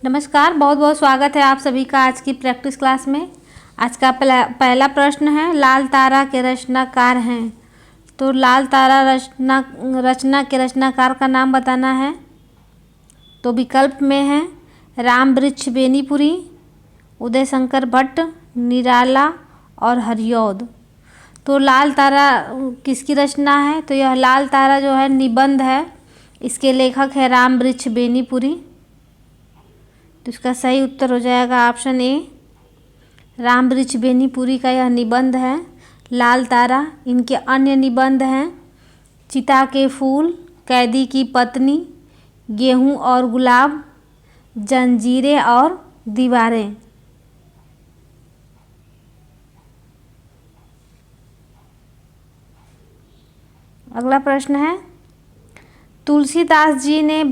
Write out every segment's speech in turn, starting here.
नमस्कार, बहुत बहुत स्वागत है आप सभी का आज की प्रैक्टिस क्लास में। आज का पहला प्रश्न है, लाल तारा के रचनाकार हैं। तो लाल तारा रचना के रचनाकार का नाम बताना है। तो विकल्प में है रामवृक्ष बेनीपुरी, उदय शंकर भट्ट, निराला और हरिऔध। तो लाल तारा किसकी रचना है? तो यह लाल तारा जो है निबंध है। इसके लेखक है रामवृक्ष बेनीपुरी। तो इसका सही उत्तर हो जाएगा ऑप्शन ए, रामवृक्ष बेनीपुरी का यह निबंध है लाल तारा। इनके अन्य निबंध हैं चिता के फूल, कैदी की पत्नी, गेहूं और गुलाब, जंजीरें और दीवारें। अगला प्रश्न है, तुलसीदास जी ने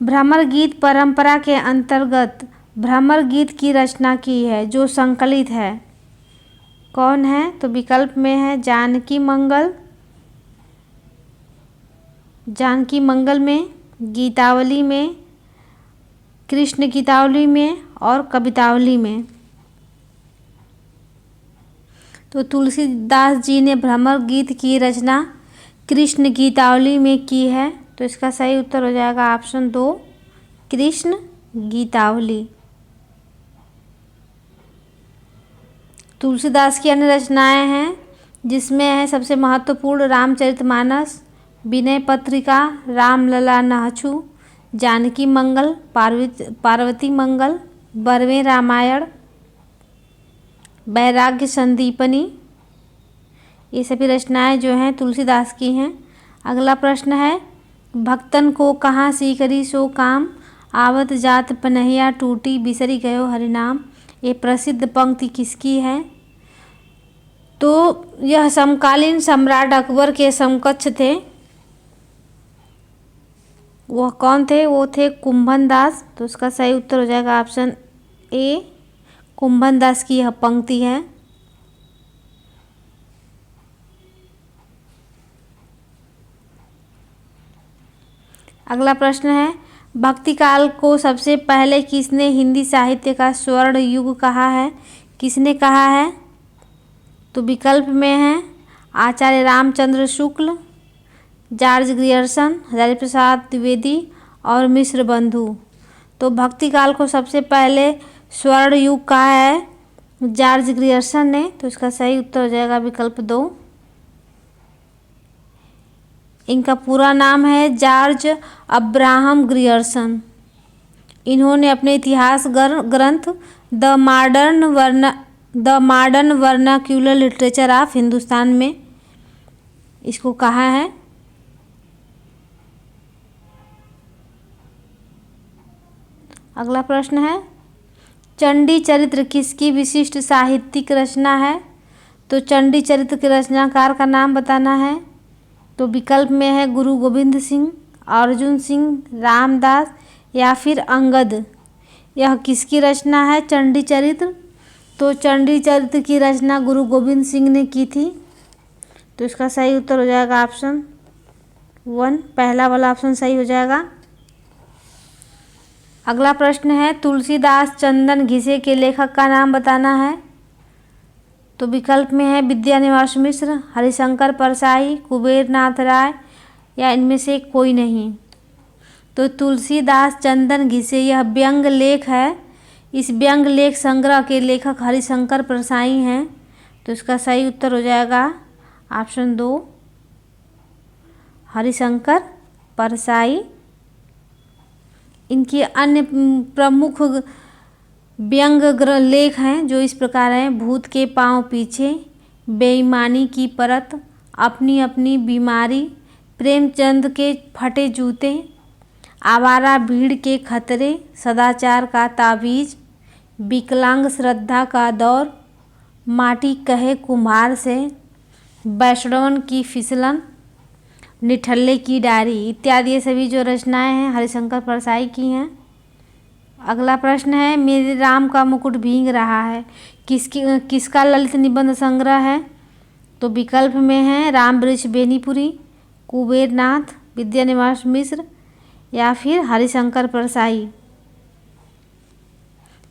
भ्रमर गीत परंपरा के अंतर्गत भ्रमर गीत की रचना की है जो संकलित है। कौन है? तो विकल्प में है जानकी मंगल में, गीतावली में, कृष्ण गीतावली में और कवितावली में। तो तुलसीदास जी ने भ्रमर गीत की रचना कृष्ण गीतावली में की है। तो इसका सही उत्तर हो जाएगा ऑप्शन 2, कृष्ण गीतावली। तुलसीदास की अन्य रचनाएं हैं जिसमें है सबसे महत्वपूर्ण रामचरितमानस, विनय पत्रिका, रामलला नाहछू, जानकी मंगल, पार्वती मंगल, बरवे रामायण, वैराग्य संदीपनी। ये सभी रचनाएं जो हैं तुलसीदास की हैं। अगला प्रश्न है, भक्तन को कहाँ सीकरी सो काम, आवत जात पनहिया टूटी बिसरी गयो हरिनाम। ये प्रसिद्ध पंक्ति किसकी है? तो यह समकालीन सम्राट अकबर के समकक्ष थे। वह कौन थे? वो थे कुंभन दास। तो उसका सही उत्तर हो जाएगा ऑप्शन ए, कुंभन दास की यह पंक्ति है। अगला प्रश्न है, भक्ति काल को सबसे पहले किसने हिंदी साहित्य का स्वर्ण युग कहा है? किसने कहा है? तो विकल्प में है आचार्य रामचंद्र शुक्ल, जॉर्ज ग्रियर्सन, हजारी प्रसाद द्विवेदी और मिश्र बंधु। तो भक्ति काल को सबसे पहले स्वर्ण युग कहा है जॉर्ज ग्रियर्सन ने। तो इसका सही उत्तर हो जाएगा विकल्प 2। इनका पूरा नाम है जॉर्ज अब्राहम ग्रियर्सन। इन्होंने अपने इतिहास ग्रंथ the modern vernacular literature of Hindustan में इसको कहा है। अगला प्रश्न है, चंडी चरित्र किसकी विशिष्ट साहित्यिक रचना है? तो चंडी चरित्र के रचनाकार का नाम बताना है। तो विकल्प में है गुरु गोविंद सिंह, अर्जुन सिंह, रामदास या फिर अंगद। यह किसकी रचना है चंडी चरित्र? तो चंडी चरित्र की रचना गुरु गोविंद सिंह ने की थी। तो इसका सही उत्तर हो जाएगा ऑप्शन 1, पहला वाला ऑप्शन सही हो जाएगा। अगला प्रश्न है, तुलसीदास चंदन घिसे के लेखक का नाम बताना है। तो विकल्प में है विद्यानिवास मिश्र, हरिशंकर परसाई, कुबेर नाथ राय या इनमें से कोई नहीं। तो तुलसीदास चंदन घिसे यह व्यंग लेख है। इस व्यंग लेख संग्रह के लेखक हरिशंकर परसाई हैं। तो इसका सही उत्तर हो जाएगा ऑप्शन 2, हरिशंकर परसाई। इनकी अन्य प्रमुख व्यंग लेख हैं जो इस प्रकार हैं, भूत के पांव पीछे, बेईमानी की परत, अपनी अपनी बीमारी, प्रेमचंद के फटे जूते, आवारा भीड़ के खतरे, सदाचार का तावीज, विकलांग श्रद्धा का दौर, माटी कहे कुम्हार से, वैष्णवन की फिसलन, निठल्ले की डायरी इत्यादि ये सभी जो रचनाएं हैं हरिशंकर परसाई की हैं। अगला प्रश्न है, मेरे राम का मुकुट भींग रहा है किसका ललित निबंध संग्रह है? तो विकल्प में है रामवृक्ष बेनीपुरी, कुबेरनाथ, विद्यानिवास मिश्र या फिर हरिशंकर परसाई।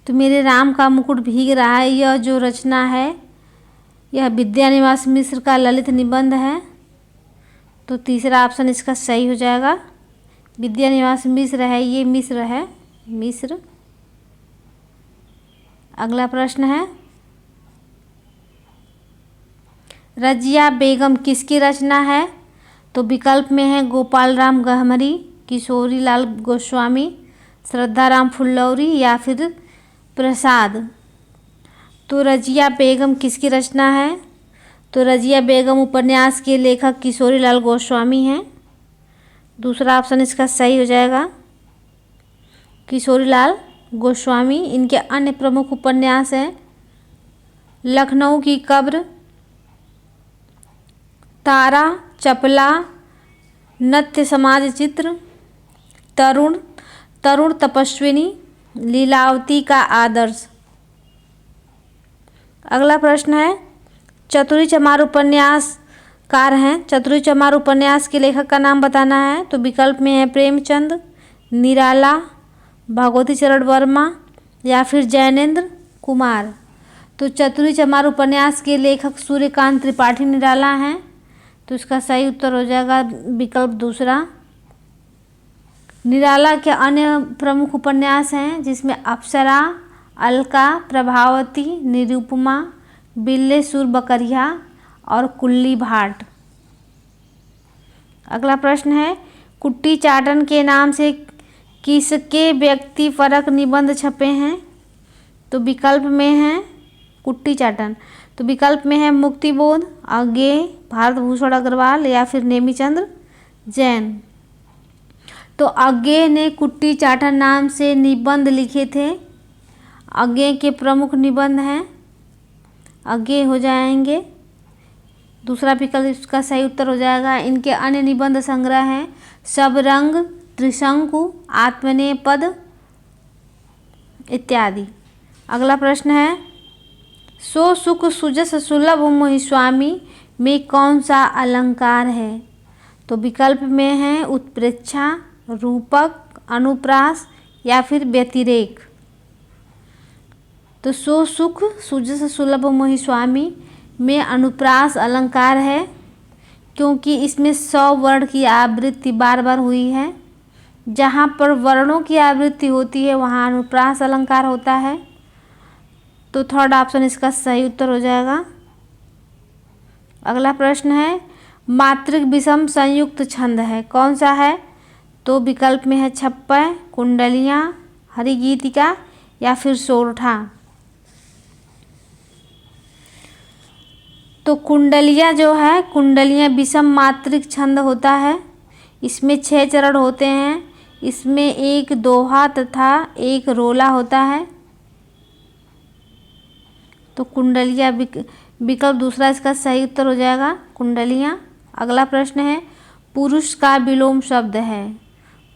तो मेरे राम का मुकुट भीग रहा है, यह जो रचना है यह विद्यानिवास मिश्र का ललित निबंध है। तो तीसरा ऑप्शन इसका सही हो जाएगा। विद्यानिवास मिश्र है, ये मिश्र है, मिश्र। अगला प्रश्न है, रजिया बेगम किसकी रचना है? तो विकल्प में है गोपाल राम गहमरी, किशोरी लाल गोस्वामी, श्रद्धाराम फुल्लौरी या फिर प्रसाद। तो रजिया बेगम किसकी रचना है? तो रजिया बेगम उपन्यास के लेखक किशोरी लाल गोस्वामी हैं। दूसरा ऑप्शन इसका सही हो जाएगा, किशोरी लाल गोस्वामी। इनके अन्य प्रमुख उपन्यास हैं लखनऊ की कब्र, तारा, चपला, नृत्य समाज चित्र, तरुण तपस्विनी, लीलावती का आदर्श। अगला प्रश्न है, चतुरी चमार उपन्यासकार हैं, चतुरी चमार उपन्यास के लेखक का नाम बताना है। तो विकल्प में है प्रेमचंद, निराला, भगवती चरण वर्मा या फिर जैनेन्द्र कुमार। तो चतुरी चमार उपन्यास के लेखक सूर्यकांत त्रिपाठी निराला हैं। तो इसका सही उत्तर हो जाएगा विकल्प दूसरा। निराला के अन्य प्रमुख उपन्यास हैं जिसमें अप्सरा, अलका, प्रभावती, निरुपमा, बिल्ले सुर बकरिया और कुल्ली भाट। अगला प्रश्न है, कुट्टी चाटन के नाम से किसके व्यक्तिपरक निबंध छपे हैं? तो विकल्प में है कुट्टी चाटन। तो विकल्प में है मुक्तिबोध, अज्ञेय, भारत भूषण अग्रवाल या फिर नेमीचंद्र जैन। तो अज्ञेय ने कुट्टी चाटन नाम से निबंध लिखे थे। अज्ञेय के प्रमुख निबंध हैं, अज्ञेय हो जाएंगे। दूसरा विकल्प इसका सही उत्तर हो जाएगा। इनके अन्य निबंध संग्रह हैं सबरंग, त्रिशंकु, आत्मनेपद इत्यादि। अगला प्रश्न है, सो सुख सुजस सुलभ मोहि स्वामी में कौन सा अलंकार है? तो विकल्प में है उत्प्रेक्षा, रूपक, अनुप्रास या फिर व्यतिरेक। तो सो सुख सुजस सुलभ मोहि स्वामी में अनुप्रास अलंकार है, क्योंकि इसमें 100 वर्ण की आवृत्ति बार बार हुई है। जहाँ पर वर्णों की आवृत्ति होती है वहाँ अनुप्रास अलंकार होता है। तो थर्ड ऑप्शन इसका सही उत्तर हो जाएगा। अगला प्रश्न है, मात्रिक विषम संयुक्त छंद है, कौन सा है? तो विकल्प में है छप्पय, कुंडलियाँ, हरिगीतिका या फिर सोरठा। तो कुंडलियाँ जो है, कुंडलियाँ विषम मात्रिक छंद होता है। इसमें 6 चरण होते हैं। इसमें एक दोहा तथा एक रोला होता है। तो कुंडलियाँ विकल्प दूसरा इसका सही उत्तर हो जाएगा, कुंडलियाँ। अगला प्रश्न है, पुरुष का विलोम शब्द है,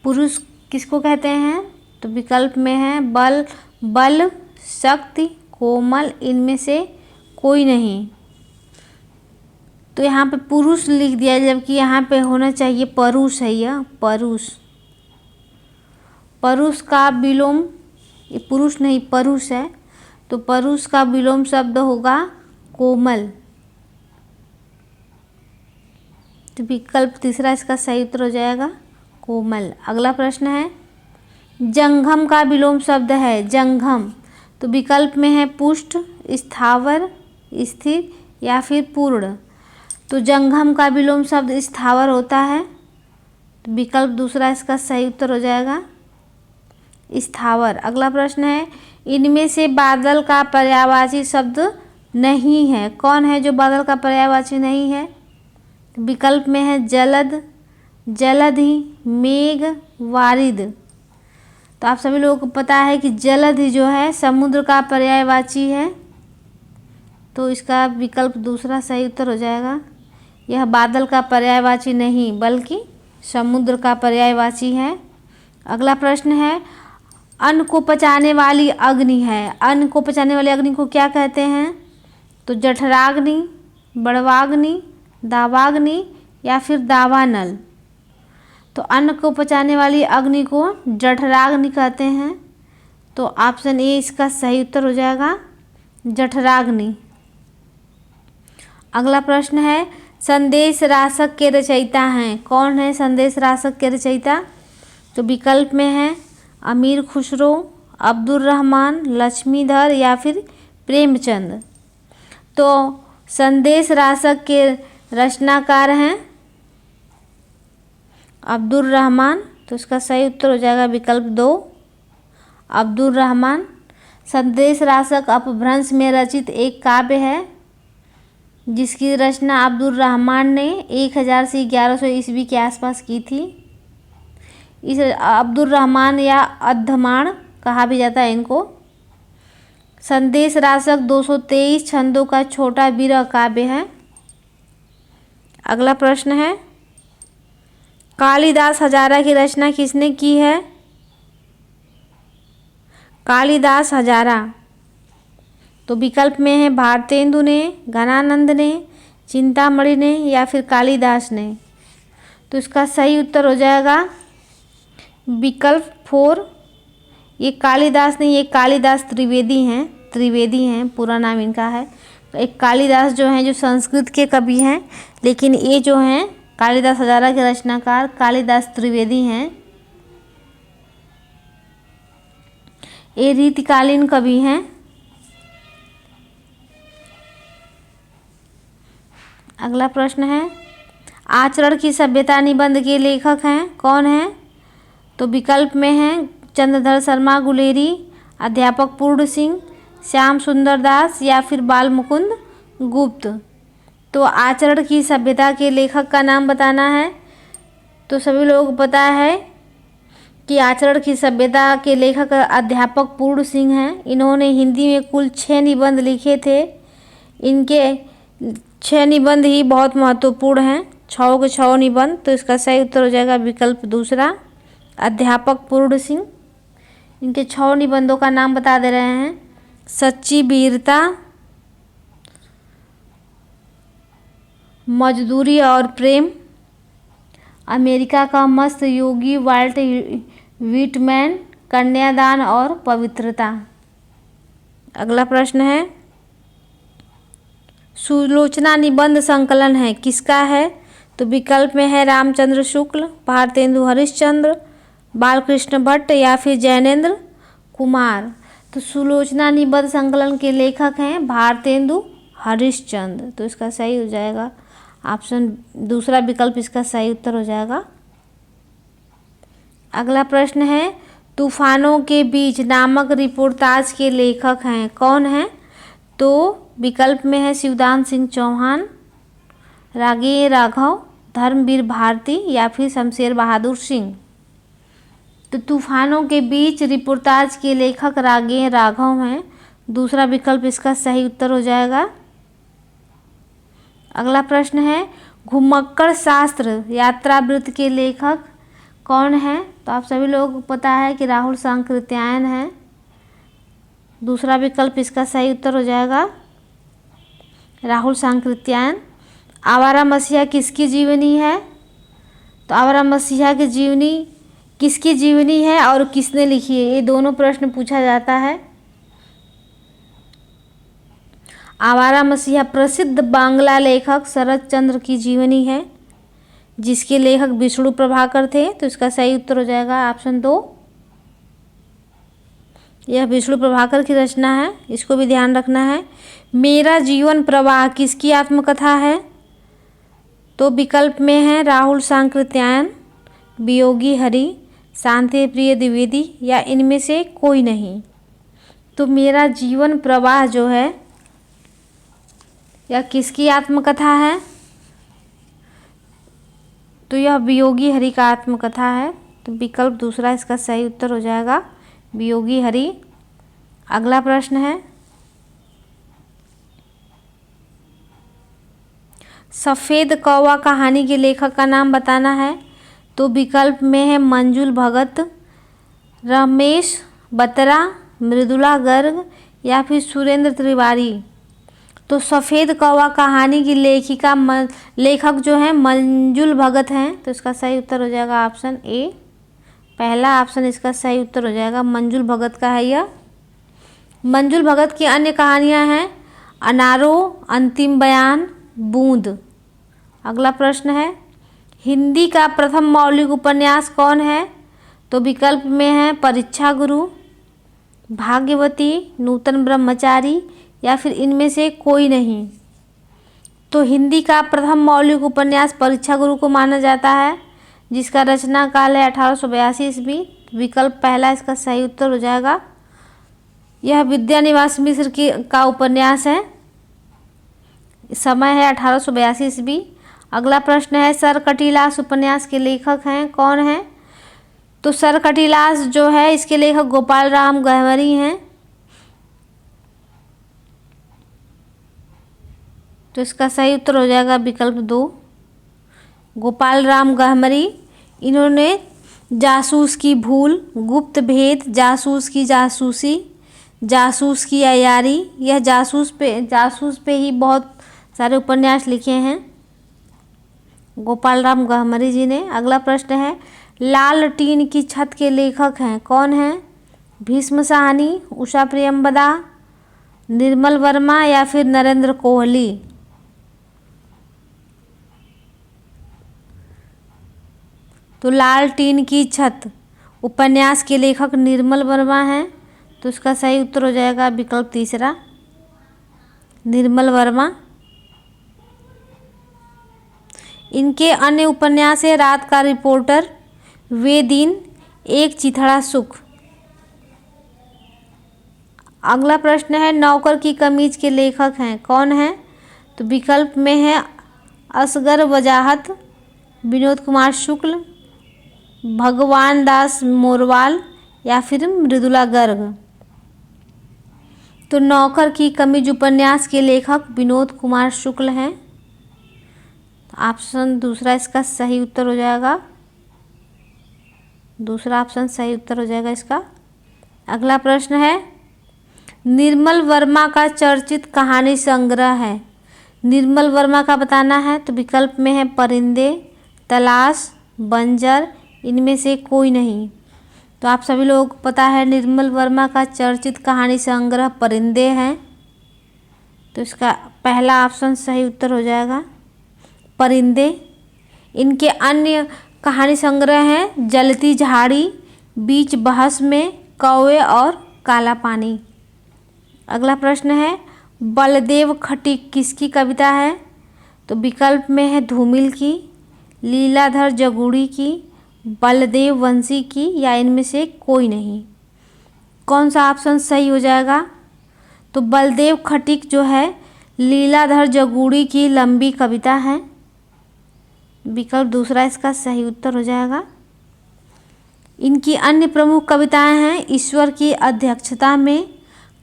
पुरुष किसको कहते हैं? तो विकल्प में है बल, शक्ति, कोमल, इनमें से कोई नहीं। तो यहाँ पे पुरुष लिख दिया, जबकि यहाँ पे होना चाहिए परुष है। यह परुष का विलोम, ये पुरुष नहीं परुष है। तो परुष का विलोम शब्द होगा कोमल। तो विकल्प तीसरा इसका सही उत्तर हो जाएगा कोमल। अगला प्रश्न है, जंघम का विलोम शब्द है, जंघम। तो विकल्प में है पुष्ट, स्थावर, स्थिर या फिर पूर्ण। तो जंघम का विलोम शब्द स्थावर होता है। तो विकल्प दूसरा इसका सही उत्तर हो जाएगा स्थावर। अगला प्रश्न है, इनमें से बादल का पर्यायवाची शब्द नहीं है, कौन है जो बादल का पर्यायवाची नहीं है? विकल्प में है जलद, जलधि, मेघ, वारिद। तो आप सभी लोगों को पता है कि जलधि जो है समुद्र का पर्यायवाची है। तो इसका विकल्प दूसरा सही उत्तर हो जाएगा। यह बादल का पर्यायवाची नहीं बल्कि समुद्र का पर्यायवाची है। अगला प्रश्न है, अन्न को पचाने वाली अग्नि है, अन्न को पचाने वाली अग्नि को क्या कहते हैं? तो जठराग्नि, बड़वाग्नि, दावाग्नि या फिर दावानल। तो अन्न को पचाने वाली अग्नि को जठराग्नि कहते हैं। तो ऑप्शन ए इसका सही उत्तर हो जाएगा, जठराग्नि। अगला प्रश्न है, संदेश रासक के रचयिता हैं। कौन है संदेश रासक के रचयिता? तो विकल्प में है अमीर खुसरो, अब्दुल रहमान, लक्ष्मीधर या फिर प्रेमचंद। तो संदेश रासक के रचनाकार हैं अब्दुल रहमान। तो इसका सही उत्तर हो जाएगा विकल्प 2, अब्दुल रहमान। संदेश रासक अपभ्रंश में रचित एक काव्य है जिसकी रचना अब्दुल रहमान ने 1000 से 1100 ईस्वी के आसपास की थी। इस अब्दुल रहमान या अद्धमाण कहा भी जाता है इनको। संदेश रासक 223 छंदों का छोटा विरह काव्य है। अगला प्रश्न है, कालिदास हजारा की रचना किसने की है? कालिदास हजारा। तो विकल्प में है भारतेंदु ने, घनानंद ने, चिंतामणि ने या फिर कालिदास ने। तो इसका सही उत्तर हो जाएगा विकल्प 4, ये कालिदास नहीं, ये कालिदास त्रिवेदी हैं पूरा नाम इनका है। तो एक कालिदास जो हैं जो संस्कृत के कवि हैं, लेकिन ये जो हैं कालिदास हजारा के रचनाकार कालिदास त्रिवेदी हैं। ये रीतिकालीन कवि हैं। अगला प्रश्न है, आचरण की सभ्यता निबंध के लेखक हैं। कौन हैं? तो विकल्प में हैं चंद्रधर शर्मा गुलेरी, अध्यापक पूर्ण सिंह, श्याम सुंदर दास या फिर बाल मुकुंद गुप्त। तो आचरण की सभ्यता के लेखक का नाम बताना है। तो सभी लोगों को पता है कि आचरण की सभ्यता के लेखक अध्यापक पूर्ण सिंह हैं। इन्होंने हिंदी में कुल 6 निबंध लिखे थे। इनके 6 निबंध ही बहुत महत्वपूर्ण हैं, 6 के 6 निबंध। तो इसका सही उत्तर हो जाएगा विकल्प दूसरा, अध्यापक पूर्ण सिंह। इनके 6 निबंधों का नाम बता दे रहे हैं, सच्ची वीरता, मजदूरी और प्रेम, अमेरिका का मस्त योगी वाल्ट व्हिटमैन, कन्यादान और पवित्रता। अगला प्रश्न है, सुलोचना निबंध संकलन है, किसका है? तो विकल्प में है रामचंद्र शुक्ल, भारतेंदु हरिश्चंद्र, बालकृष्ण भट्ट या फिर जैनेन्द्र कुमार। तो सुलोचना निबंध संकलन के लेखक हैं भारतेंदु हरिश्चंद्र। तो इसका सही हो जाएगा ऑप्शन दूसरा, विकल्प इसका सही उत्तर हो जाएगा। अगला प्रश्न है, तूफानों के बीच नामक रिपोर्टाज के लेखक हैं। कौन हैं? तो विकल्प में है शिवदान सिंह चौहान, रागे राघव, धर्मवीर भारती या फिर शमशेर बहादुर सिंह। तो तूफानों के बीच रिपोर्टाज के लेखक रागे राघव हैं। दूसरा विकल्प इसका सही उत्तर हो जाएगा। अगला प्रश्न है, घुमक्कड़ शास्त्र यात्रावृत्त के लेखक कौन है? तो आप सभी लोगों को पता है कि राहुल सांकृत्यायन है। दूसरा विकल्प इसका सही उत्तर हो जाएगा राहुल सांकृत्यायन। आवारा मसीहा किसकी जीवनी है? तो आवारा मसीहा की जीवनी किसकी जीवनी है और किसने लिखी है? ये दोनों प्रश्न पूछा जाता है। आवारा मसीहा प्रसिद्ध बांग्ला लेखक शरद चंद्र की जीवनी है, जिसके लेखक विष्णु प्रभाकर थे। तो इसका सही उत्तर हो जाएगा ऑप्शन 2, यह विष्णु प्रभाकर की रचना है, इसको भी ध्यान रखना है। मेरा जीवन प्रवाह किसकी आत्मकथा है? तो विकल्प में है राहुल सांकृत्यायन, वियोगी हरि, शांति प्रिय द्विवेदी या इनमें से कोई नहीं। तो मेरा जीवन प्रवाह जो है यह किसकी आत्मकथा है? तो यह वियोगी हरि का आत्मकथा है। तो विकल्प दूसरा इसका सही उत्तर हो जाएगा वियोगी हरि। अगला प्रश्न है, सफ़ेद कौवा कहानी के लेखक का नाम बताना है। तो विकल्प में है मंजुल भगत, रमेश बत्रा, मृदुला गर्ग या फिर सुरेंद्र तिवारी। तो सफ़ेद कौवा कहानी की लेखक जो हैं मंजुल भगत हैं। तो इसका सही उत्तर हो जाएगा ऑप्शन ए, पहला ऑप्शन इसका सही उत्तर हो जाएगा, मंजुल भगत का है यह। मंजुल भगत की अन्य कहानियां हैं अनारो, अंतिम बयान, बूंद। अगला प्रश्न है, हिंदी का प्रथम मौलिक उपन्यास कौन है? तो विकल्प में है परीक्षा गुरु, भाग्यवती, नूतन ब्रह्मचारी या फिर इनमें से कोई नहीं। तो हिंदी का प्रथम मौलिक उपन्यास परीक्षा गुरु को माना जाता है, जिसका रचना काल है 1882 ईस्वी। विकल्प पहला इसका सही उत्तर हो जाएगा। यह विद्यानिवास मिश्र का उपन्यास है। समय है 1882 ईस्वी। अगला प्रश्न है, सरकटीलास उपन्यास के लेखक हैं कौन हैं? तो सरकटीलास जो है इसके लेखक गोपाल राम गहमरी हैं। तो इसका सही उत्तर हो जाएगा विकल्प 2, गोपाल राम गहमरी। इन्होंने जासूस की भूल, गुप्त भेद, जासूस की जासूसी, जासूस की अयारी, यह जासूस पे ही बहुत सारे उपन्यास लिखे हैं गोपाल राम गहमरी जी ने। अगला प्रश्न है, लाल टीन की छत के लेखक हैं कौन हैं? भीष्म साहनी, उषा प्रियंवदा, निर्मल वर्मा या फिर नरेंद्र कोहली। तो लाल टीन की छत उपन्यास के लेखक निर्मल वर्मा हैं। तो इसका सही उत्तर हो जाएगा विकल्प तीसरा, निर्मल वर्मा। इनके अन्य उपन्यास है रात का रिपोर्टर, वे दिन, एक चिथड़ा सुख। अगला प्रश्न है, नौकर की कमीज के लेखक हैं कौन हैं? तो विकल्प में है असगर वजाहत, विनोद कुमार शुक्ल, भगवान दास मोरवाल या फिर मृदुला गर्ग। तो नौकर की कमीज उपन्यास के लेखक विनोद कुमार शुक्ल हैं। ऑप्शन दूसरा इसका सही उत्तर हो जाएगा, दूसरा ऑप्शन सही उत्तर हो जाएगा इसका। अगला प्रश्न है, निर्मल वर्मा का चर्चित कहानी संग्रह है, निर्मल वर्मा का बताना है। तो विकल्प में है परिंदे, तलाश, बंजर, इनमें से कोई नहीं। तो आप सभी लोगों को पता है निर्मल वर्मा का चर्चित कहानी संग्रह परिंदे हैं। तो इसका पहला ऑप्शन सही उत्तर हो जाएगा परिंदे। इनके अन्य कहानी संग्रह हैं जलती झाड़ी, बीच बहस में, कौवे और काला पानी। अगला प्रश्न है, बलदेव खटीक किसकी कविता है? तो विकल्प में है धूमिल की, लीलाधर जगूड़ी की, बलदेव वंशी की या इनमें से कोई नहीं। कौन सा ऑप्शन सही हो जाएगा? तो बलदेव खटीक जो है लीलाधर जगूड़ी की लंबी कविता है। विकल्प दूसरा इसका सही उत्तर हो जाएगा। इनकी अन्य प्रमुख कविताएं हैं ईश्वर की अध्यक्षता में,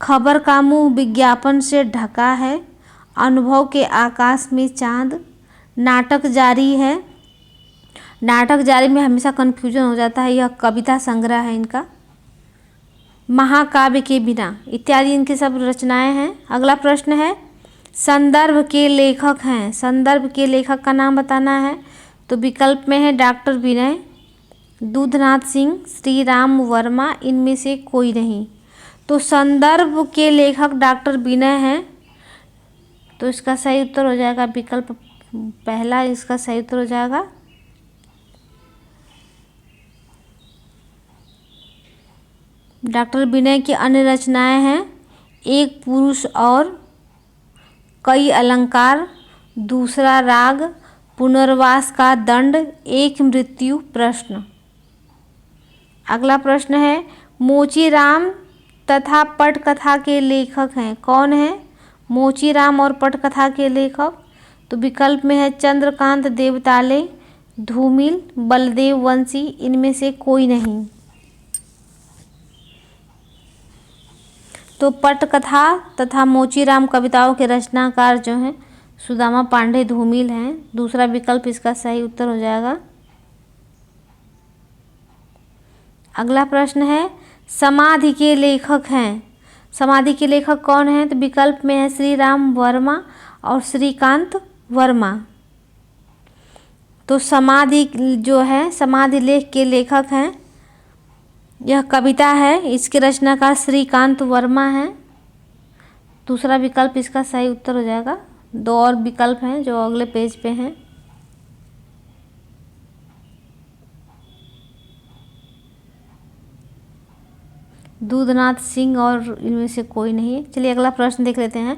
खबर का मुंह विज्ञापन से ढका है, अनुभव के आकाश में चांद, नाटक जारी है। नाटक जारी में हमेशा कन्फ्यूजन हो जाता है, यह कविता संग्रह है इनका। महाकाव्य के बिना इत्यादि इनके सब रचनाएं हैं। अगला प्रश्न है, संदर्भ के लेखक हैं, संदर्भ के लेखक का नाम बताना है। तो विकल्प में है डॉक्टर विनय, दूधनाथ सिंह, श्री राम वर्मा, इनमें से कोई नहीं। तो संदर्भ के लेखक डॉक्टर विनय हैं। तो इसका सही उत्तर हो जाएगा विकल्प पहला, इसका सही उत्तर हो जाएगा। डॉक्टर विनय की अन्य रचनाएं हैं एक पुरुष और कई अलंकार, दूसरा राग, पुनर्वास का दंड, एक मृत्यु प्रश्न। अगला प्रश्न है, मोचीराम तथा पटकथा के लेखक हैं कौन हैं? मोचीराम और पटकथा के लेखक। तो विकल्प में है चंद्रकांत देवताले, धूमिल, बलदेव वंशी, इनमें से कोई नहीं। तो पटकथा तथा मोचीराम कविताओं के रचनाकार जो हैं सुदामा पांडे धूमिल हैं। दूसरा विकल्प इसका सही उत्तर हो जाएगा। अगला प्रश्न है, समाधि के लेखक हैं, समाधि के लेखक कौन हैं? तो विकल्प में है श्री राम वर्मा और श्रीकांत वर्मा। तो समाधि जो है समाधि लेख के लेखक हैं यह कविता है, इसके रचनाकार श्रीकांत वर्मा हैं। दूसरा विकल्प इसका सही उत्तर हो जाएगा। दो और विकल्प हैं जो अगले पेज पे हैं। दूधनाथ सिंह और इनमें से कोई नहीं। चलिए अगला प्रश्न देख लेते हैं।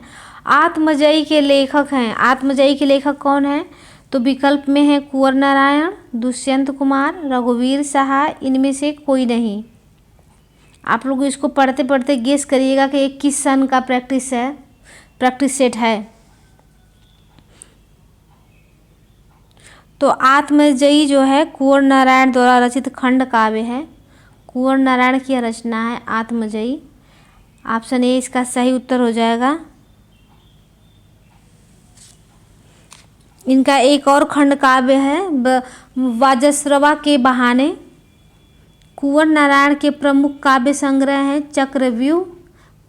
आत्मजयी के लेखक हैं, आत्मजयी के लेखक कौन है? तो विकल्प में है कुंवर नारायण, दुष्यंत कुमार, रघुवीर सहाय, इनमें से कोई नहीं। आप लोग इसको पढ़ते पढ़ते गेस करिएगा कि ये किस सन का प्रैक्टिस सेट है। तो आत्मजयी जो है कुंवर नारायण द्वारा रचित खंड काव्य है। कुंवर नारायण की रचना है आत्मजयी। ऑप्शन ए इसका सही उत्तर हो जाएगा। इनका एक और खंड काव्य है वाजश्रवा के बहाने। कुंवर नारायण के प्रमुख काव्य संग्रह हैं चक्रव्यूह,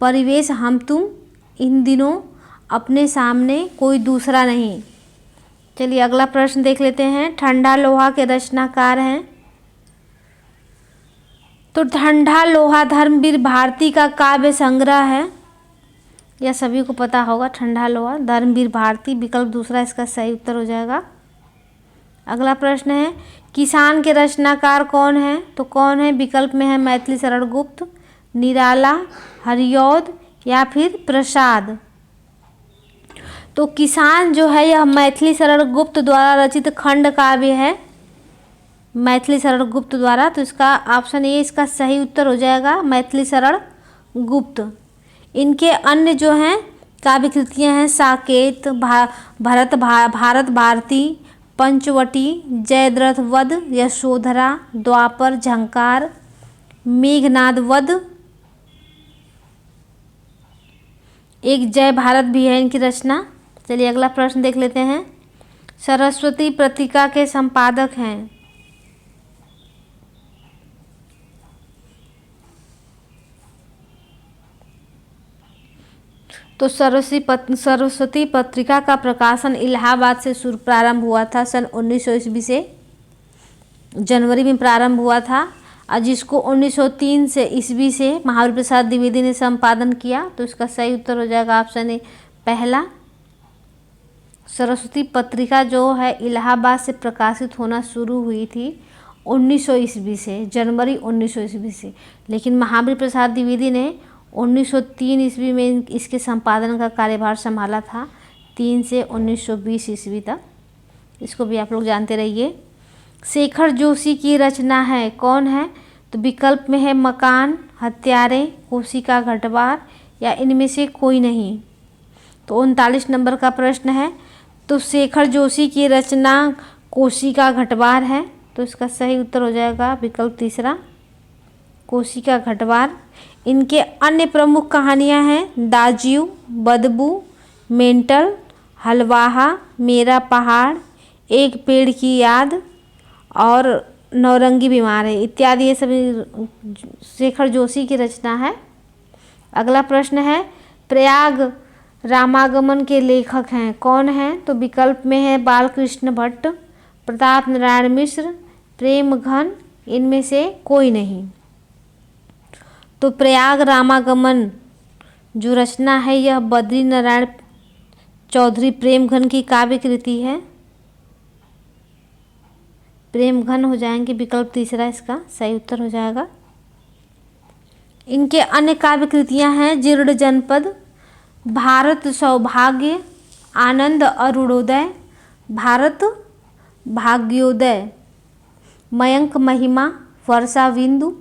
परिवेश, हम तुम, इन दिनों, अपने सामने, कोई दूसरा नहीं। चलिए अगला प्रश्न देख लेते हैं। ठंडा लोहा के रचनाकार हैं। तो ठंडा लोहा धर्मवीर भारती का काव्य संग्रह है। यह सभी को पता होगा। ठंडा लोहा धर्मवीर भारती, विकल्प दूसरा इसका सही उत्तर हो जाएगा। अगला प्रश्न है, किसान के रचनाकार कौन है? तो कौन है? विकल्प में है मैथिली शरण गुप्त, निराला, हरिऔध या फिर प्रसाद। तो किसान जो है यह मैथिली शरण गुप्त द्वारा रचित खंड काव्य है, मैथिली शरण गुप्त द्वारा। तो इसका ऑप्शन ए इसका सही उत्तर हो जाएगा, मैथिली शरण गुप्त। इनके अन्य जो हैं काव्य कृतियाँ हैं साकेत, भारत भारती, पंचवटी, जयद्रथ वध, यशोधरा, द्वापर, झंकार, मेघनाद वध, एक जय भारत भी है इनकी रचना। चलिए अगला प्रश्न देख लेते हैं। सरस्वती पत्रिका के संपादक हैं। तो सरस्वती पत्रिका का प्रकाशन इलाहाबाद से प्रारंभ हुआ था सन 1900 ईस्वी से, जनवरी में प्रारंभ हुआ था, और जिसको 1903 से ईस्वी से महावीर प्रसाद द्विवेदी ने संपादन किया। तो इसका सही उत्तर हो जाएगा ऑप्शन ए पहला। सरस्वती पत्रिका जो है इलाहाबाद से प्रकाशित होना शुरू हुई थी 1900 ईस्वी से, जनवरी 1900 ईस्वी से, लेकिन महावीर प्रसाद द्विवेदी ने 1903 ईस्वी में इसके संपादन का कार्यभार संभाला था, 3 से 1920 ईस्वी तक। इसको भी आप लोग जानते रहिए। शेखर जोशी की रचना है, कौन है? तो विकल्प में है मकान, हत्यारे, कोशिका घटवार या इनमें से कोई नहीं। तो 39 नंबर का प्रश्न है। तो शेखर जोशी की रचना कोशिका घटवार है। तो इसका सही उत्तर हो जाएगा विकल्प तीसरा, कोशिका घटवार। इनके अन्य प्रमुख कहानियां हैं दाजियो, बदबू, मेंटल, हलवाहा, मेरा पहाड़, एक पेड़ की याद और नौरंगी बीमार है इत्यादि। ये सभी शेखर जोशी की रचना है। अगला प्रश्न है, प्रयाग रामागमन के लेखक हैं, कौन हैं? तो विकल्प में है बालकृष्ण भट्ट, प्रताप नारायण मिश्र, प्रेम घन, इनमें से कोई नहीं। तो प्रयाग रामागमन जो रचना है यह बद्री नारायण चौधरी प्रेमघन की काव्य कृति है। प्रेमघन हो जाएंगे, विकल्प तीसरा इसका सही उत्तर हो जाएगा। इनके अन्य काव्य कृतियाँ हैं जीर्ण जनपद, भारत सौभाग्य, आनंद अरुणोदय, भारत भाग्योदय, मयंक महिमा, वर्षा बिंदु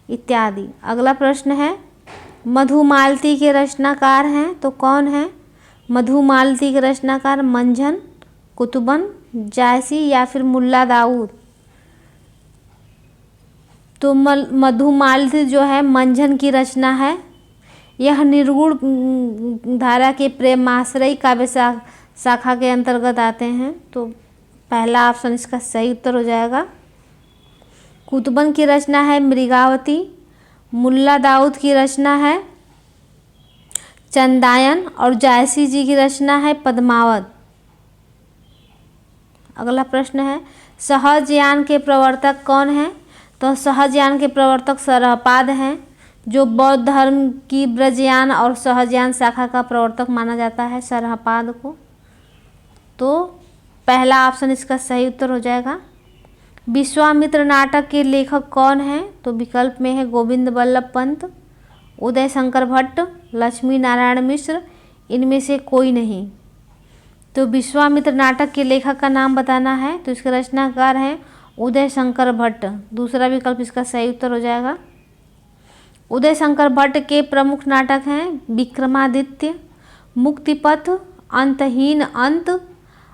इत्यादि। अगला प्रश्न है, मधुमालती के रचनाकार हैं, तो कौन है? मधुमालती के रचनाकार मंझन, कुतुबन, जायसी या फिर मुल्ला दाऊद। तो मधुमालती जो है मंझन की रचना है। यह निर्गुण धारा के प्रेमाश्रयी काव्य शाखा के अंतर्गत आते हैं। तो पहला ऑप्शन इसका सही उत्तर हो जाएगा। कुतुबन की रचना है मृगावती, मुल्ला दाऊद की रचना है चंदायन और जायसी जी की रचना है पद्मावत। अगला प्रश्न है, सहज ज्ञान के प्रवर्तक कौन है? तो सहजयान के प्रवर्तक सरहपाद हैं, जो बौद्ध धर्म की ब्रजयान और सहजयान शाखा का प्रवर्तक माना जाता है सरहपाद को। तो पहला ऑप्शन इसका सही उत्तर हो जाएगा। विश्वामित्र नाटक के लेखक कौन हैं? तो विकल्प में है गोविंद बल्लभ पंत, उदय शंकर भट्ट, लक्ष्मी नारायण मिश्र, इनमें से कोई नहीं। तो विश्वामित्र नाटक के लेखक का नाम बताना है, तो इसके रचनाकार हैं उदय शंकर भट्ट। दूसरा विकल्प इसका सही उत्तर हो जाएगा। उदय शंकर भट्ट के प्रमुख नाटक हैं विक्रमादित्य, मुक्तिपथ, अंतहीन अंत,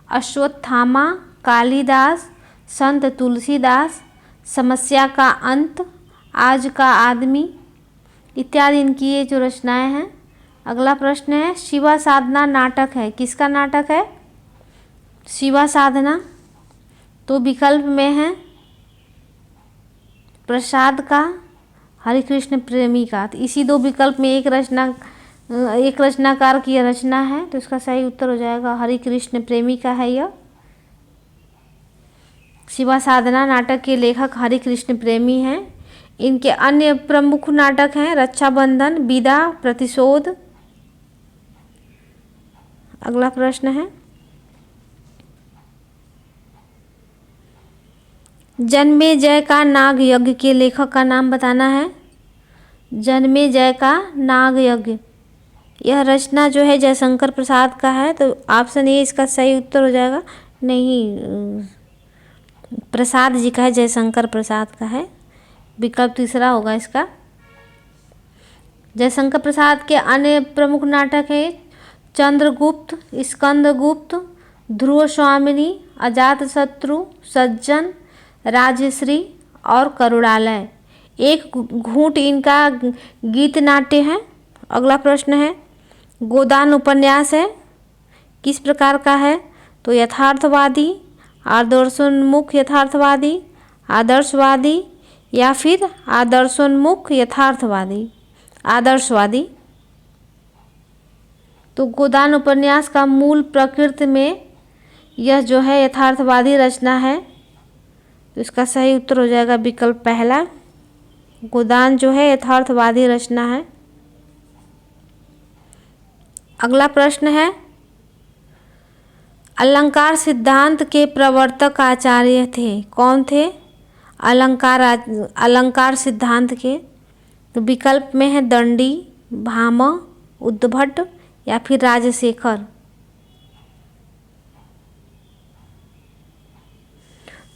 अश्वत्थामा, कालिदास, संत तुलसीदास, समस्या का अंत, आज का आदमी इत्यादि इनकी ये जो रचनाएं हैं। अगला प्रश्न है शिवा साधना नाटक है, किसका नाटक है? शिवा साधना। तो विकल्प में है प्रसाद का, हरिकृष्ण प्रेमी का। तो इसी दो विकल्प में एक रचनाकार की रचना है, तो इसका सही उत्तर हो जाएगा हरिकृष्ण प्रेमी का है यह। शिवा साधना नाटक के लेखक हरिकृष्ण प्रेमी हैं। इनके अन्य प्रमुख नाटक हैं रक्षाबंधन, विदा, प्रतिशोध। अगला प्रश्न है जन्मेजय का नाग यज्ञ के लेखक का नाम बताना है। जन्मेजय का नाग यज्ञ, यह रचना जो है जयशंकर प्रसाद का है, तो ऑप्शन ए इसका सही उत्तर हो जाएगा। नहीं, प्रसाद जी का है, जयशंकर प्रसाद का है। विकल्प तीसरा होगा इसका। जयशंकर प्रसाद के अन्य प्रमुख नाटक हैं चंद्रगुप्त, स्कंदगुप्त, ध्रुव स्वामिनी, अजातशत्रु, सज्जन, राजश्री और करुणालय। एक घूंट इनका गीत नाट्य है। अगला प्रश्न है गोदान उपन्यास है, किस प्रकार का है? तो यथार्थवादी, आदर्शोन्मुख यथार्थवादी, आदर्शवादी या फिर आदर्शोन्मुख यथार्थवादी, आदर्शवादी। तो गोदान उपन्यास का मूल प्रकृति में यह जो है यथार्थवादी रचना है, तो इसका सही उत्तर हो जाएगा विकल्प पहला। गोदान जो है यथार्थवादी रचना है। अगला प्रश्न है अलंकार सिद्धांत के प्रवर्तक आचार्य थे, कौन थे? अलंकार सिद्धांत के। तो विकल्प में है दंडी, भामा, उद्भट या फिर राजशेखर।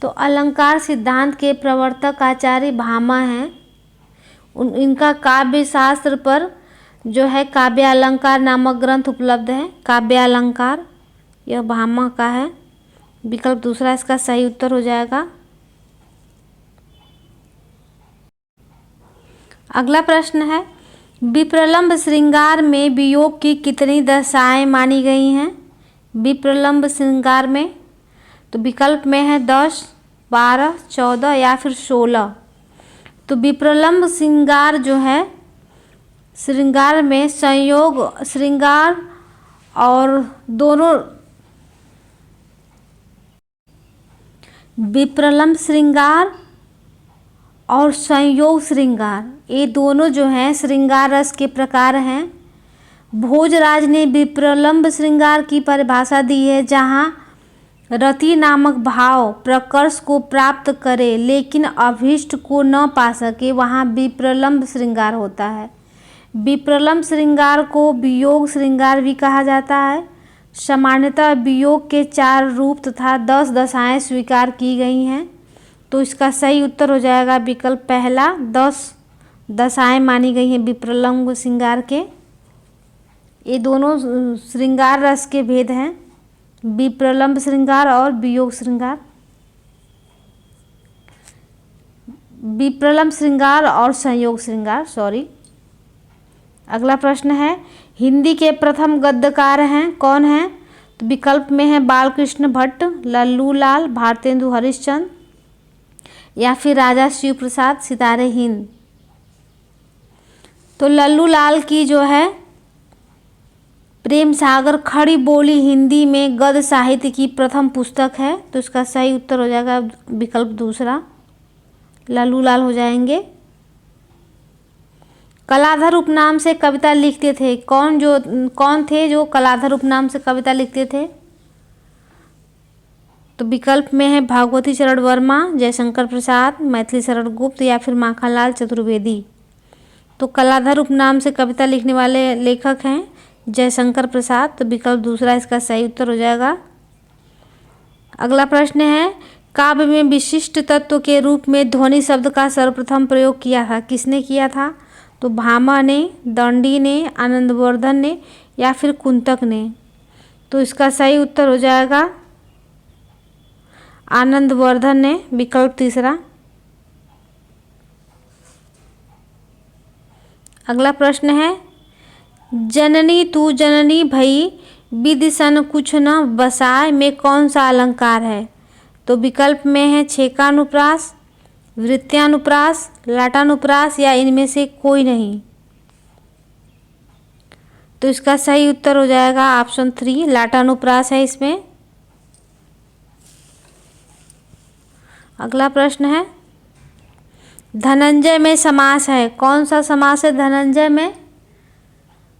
तो अलंकार सिद्धांत के प्रवर्तक आचार्य भामा हैं। इनका काव्य शास्त्र पर जो है काव्य अलंकार नामक ग्रंथ उपलब्ध है। काव्य अलंकार यह भामा का है। विकल्प दूसरा इसका सही उत्तर हो जाएगा। अगला प्रश्न है विप्रलंब श्रृंगार में वियोग की कितनी दशाएं मानी गई हैं? विप्रलंब श्रृंगार में तो विकल्प में है 10, 12, 14 या फिर 16। तो विप्रलंब श्रृंगार जो है श्रृंगार में संयोग श्रृंगार और दोनों विप्रलंब श्रृंगार और संयोग श्रृंगार ये दोनों जो हैं श्रृंगार रस के प्रकार हैं। भोजराज ने विप्रलंब श्रृंगार की परिभाषा दी है जहाँ रति नामक भाव प्रकर्ष को प्राप्त करे लेकिन अभीष्ट को न पा सके, वहाँ विप्रलंब श्रृंगार होता है। विप्रलंब श्रृंगार को वियोग श्रृंगार भी कहा जाता है। सामान्यतः वियोग के 4 रूप तथा 10 दशाएं स्वीकार की गई हैं, तो इसका सही उत्तर हो जाएगा विकल्प पहला। 10 दशाएं मानी गई हैं विप्रलंब श्रृंगार के। ये दोनों श्रृंगार रस के भेद हैं, विप्रलंब श्रृंगार और वियोग श्रृंगार। विप्रलंब श्रृंगार और संयोग श्रृंगार, सॉरी। अगला प्रश्न है हिंदी के प्रथम गद्यकार हैं, कौन हैं? तो विकल्प में है बालकृष्ण भट्ट, लल्लू लाल, भारतेंदु हरिश्चंद्र या फिर राजा शिव प्रसाद सितारे हिंद। तो लल्लू लाल की जो है प्रेम सागर खड़ी बोली हिंदी में गद्य साहित्य की प्रथम पुस्तक है, तो इसका सही उत्तर हो जाएगा विकल्प दूसरा। लल्लूलाल हो जाएंगे। कलाधर उपनाम से कविता लिखते थे, कौन थे जो कलाधर उपनाम से कविता लिखते थे? तो विकल्प में है भागवती चरण वर्मा, जयशंकर प्रसाद, मैथिली शरण गुप्त या फिर माखनलाल चतुर्वेदी। तो कलाधर उपनाम से कविता लिखने वाले लेखक हैं जयशंकर प्रसाद। तो विकल्प दूसरा इसका सही उत्तर हो जाएगा। अगला प्रश्न है, काव्य में विशिष्ट तत्व के रूप में ध्वनि शब्द का सर्वप्रथम प्रयोग किया था, किसने किया था? तो भामा ने, दंडी ने, आनंदवर्धन ने या फिर कुंतक ने। तो इसका सही उत्तर हो जाएगा आनंदवर्धन ने, विकल्प तीसरा। अगला प्रश्न है, जननी तू जननी भई विधि सन कुछ न बसाए में कौन सा अलंकार है? तो विकल्प में है छेकानुप्रास, वृत्त्यानुप्रास, लाटानुप्रास या इनमें से कोई नहीं। तो इसका सही उत्तर हो जाएगा ऑप्शन 3, लाटानुप्रास है इसमें। अगला प्रश्न है, धनंजय में समास है, कौन सा समास है धनंजय में?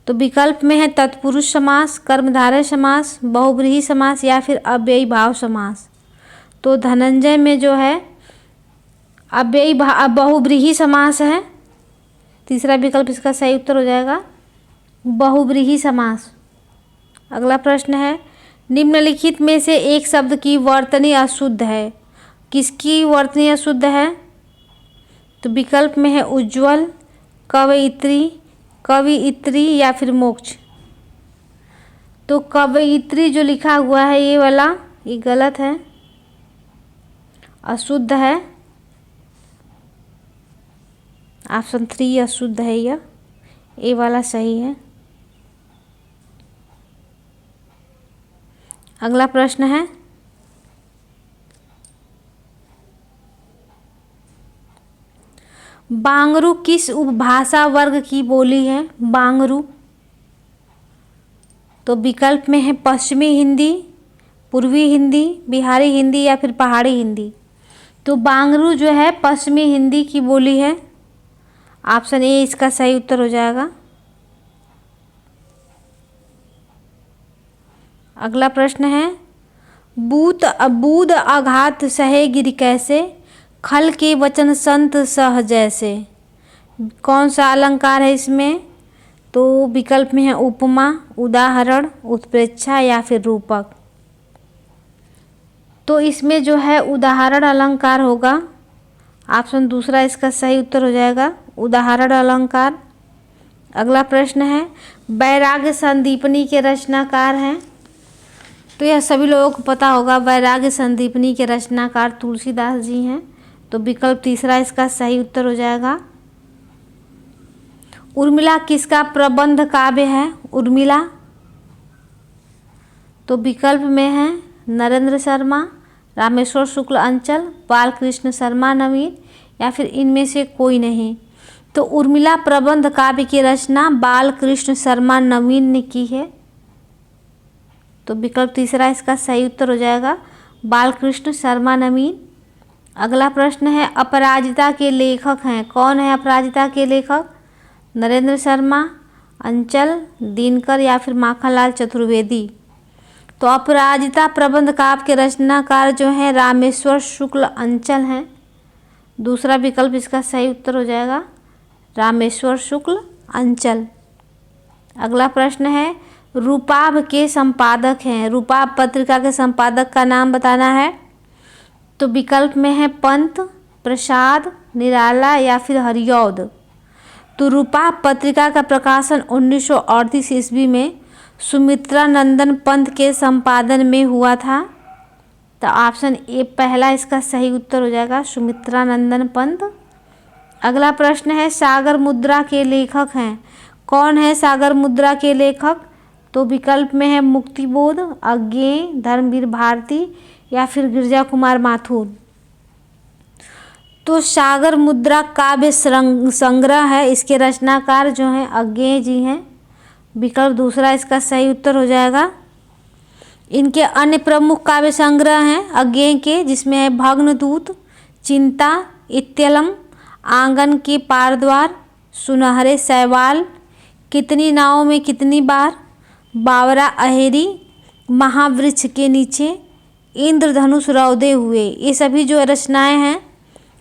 तो विकल्प में है तत्पुरुष समास, कर्मधारय समास, बहुव्रीहि समास या फिर अव्ययी भाव समास। तो धनंजय में जो है अव्ययी बहुव्रीहि समास है, तीसरा विकल्प इसका सही उत्तर हो जाएगा बहुव्रीहि समास। अगला प्रश्न है, निम्नलिखित में से एक शब्द की वर्तनी अशुद्ध है, किसकी वर्तनी अशुद्ध है? तो विकल्प में है उज्ज्वल, कवयित्री, कवियित्री या फिर मोक्ष। तो कवयित्री जो लिखा हुआ है ये वाला, ये गलत है, अशुद्ध है, ऑप्शन 3 अशुद्ध है, यह ए वाला सही है। अगला प्रश्न है, बांगरू किस उपभाषा वर्ग की बोली है? बांगरू। तो विकल्प में है पश्चिमी हिंदी, पूर्वी हिंदी, बिहारी हिंदी या फिर पहाड़ी हिंदी। तो बांगरू जो है पश्चिमी हिंदी की बोली है, ऑप्शन ए इसका सही उत्तर हो जाएगा। अगला प्रश्न है, बूद आघात सहे गिर कैसे, खल के वचन संत सह जैसे। कौन सा अलंकार है इसमें? तो विकल्प में है उपमा, उदाहरण, उत्प्रेक्षा या फिर रूपक। तो इसमें जो है उदाहरण अलंकार होगा, ऑप्शन दूसरा इसका सही उत्तर हो जाएगा उदाहरण अलंकार। अगला प्रश्न है, वैराग्य संदीपनी के रचनाकार हैं। तो यह सभी लोगों को पता होगा, वैराग्य संदीपनी के रचनाकार तुलसीदास जी हैं। तो विकल्प तीसरा इसका सही उत्तर हो जाएगा। उर्मिला किसका प्रबंध काव्य है? उर्मिला। तो विकल्प में है नरेंद्र शर्मा, रामेश्वर शुक्ल अंचल, बालकृष्ण शर्मा नवीन या फिर इनमें से कोई नहीं। तो उर्मिला प्रबंध काव्य की रचना बालकृष्ण शर्मा नवीन ने की है। तो विकल्प तीसरा इसका सही उत्तर हो जाएगा बालकृष्ण शर्मा नवीन। अगला प्रश्न है, अपराजिता के लेखक हैं, कौन है अपराजिता के लेखक? नरेंद्र शर्मा, अंचल, दिनकर या फिर माखनलाल चतुर्वेदी। तो अपराजिता प्रबंध काव्य के रचनाकार जो हैं रामेश्वर शुक्ल अंचल हैं। दूसरा विकल्प इसका सही उत्तर हो जाएगा रामेश्वर शुक्ल अंचल। अगला प्रश्न है, रूपाभ के संपादक हैं, रूपाभ पत्रिका के संपादक का नाम बताना है। तो विकल्प में है पंत, प्रसाद, निराला या फिर हरिऔध। तो रूपाभ पत्रिका का प्रकाशन 1938 ईस्वी में सुमित्रा नंदन पंत के संपादन में हुआ था। तो ऑप्शन ए पहला इसका सही उत्तर हो जाएगा सुमित्रा नंदन पंत। अगला प्रश्न है, सागर मुद्रा के लेखक हैं, कौन है सागर मुद्रा के लेखक? तो विकल्प में है मुक्तिबोध, अज्ञेय, धर्मवीर भारती या फिर गिरजा कुमार माथुर। तो सागर मुद्रा काव्य संग्रह है, इसके रचनाकार जो हैं अज्ञेय जी हैं। विकल्प दूसरा इसका सही उत्तर हो जाएगा। इनके अन्य प्रमुख काव्य संग्रह हैं अज्ञेय के, जिसमें है भग्नदूत, चिंता, इत्यलम, आंगन के पार द्वार, सुनहरे शैवाल, कितनी नावों में कितनी बार, बावरा अहेरी, महावृक्ष के नीचे, इंद्रधनुष रौदे हुए। ये सभी जो रचनाएं हैं